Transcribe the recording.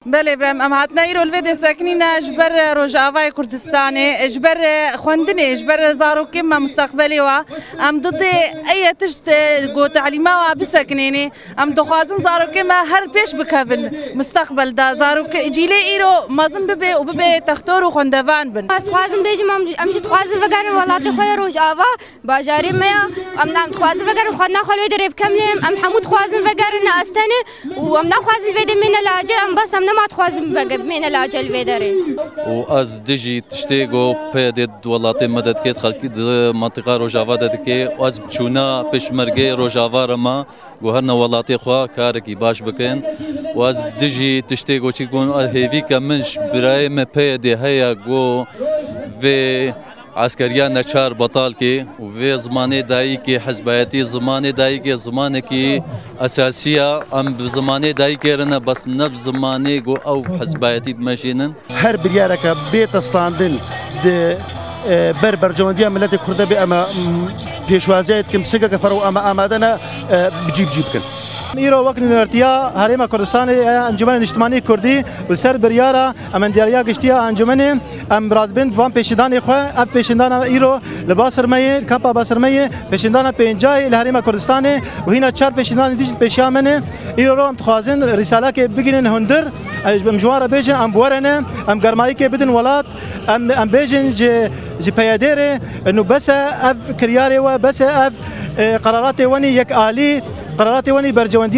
بله برام ام هاتنا ایرو الوید ساکنین اجبر روجاوای کردستانی اجبر خواندنی اجبر زاروکی ما مستقبلی و ام ضد ای تشت گو تعلیمه و بسکنینی ام دخوازن زاروکی ما هر پیش بکوین مستقبل دا زاروکی جیله ایرو مازن ببی و ببی تختور و خوندوان بن. از خوازن بیشم ام جت خوازن وگرن ولادی خوی روجاوا باجاری میا ام نام خوازن وگرن خودنا خلوی درب کملیم ام حمود خوازن وگرن استنی و ام نخوازن وید من لاجه ام بس ام ما تخوازم من الأجل ويداري. وأز دجي تشتيجو بيدد ولاتي مدد كيت خلقي منطقة روجافا ددكي وأز بتشونا بشمرجي روجافا رما وهرنا ولاتي خوا كاركي باش بكين وأز دجي تشتيجو تشيكون هيفي كمنش براي ما بيدي هيا جو في عسكريان نشار بطال كي وفي زماني داي كي حزبياتي زماني داي كي زماني كي اساسيه ام بزماني داي كيرنا بس نب زماني جو او حزبياتي بمشينن هر بريارك بيت استاندن بربر جونديه ملت كرده باما بيشوازيت كم سكه كفرو اما امادنا بجيب جيبكن ایرو وقت نرتیا هریم کردستان انجمن اجتماعی کردی و سر بریارا امندیاریا گشتیا انجمن امرادبند وان پیشندان خو اب پیشندان ایرو لباس رمی کپا باس رمی پیشندان پنجای الهریم کردستان و هینا چهار پیشندان دیج پیشامنه ایرو ام تخوازن رساله که بگینن هندر ام جوار بیجن ام بورنه ام گرمایی که بدن ولات ام بیجن ج پیادره انه بس اف کریاره و بس اف قرارات ونی یک عالی قرارات ونی برجواندی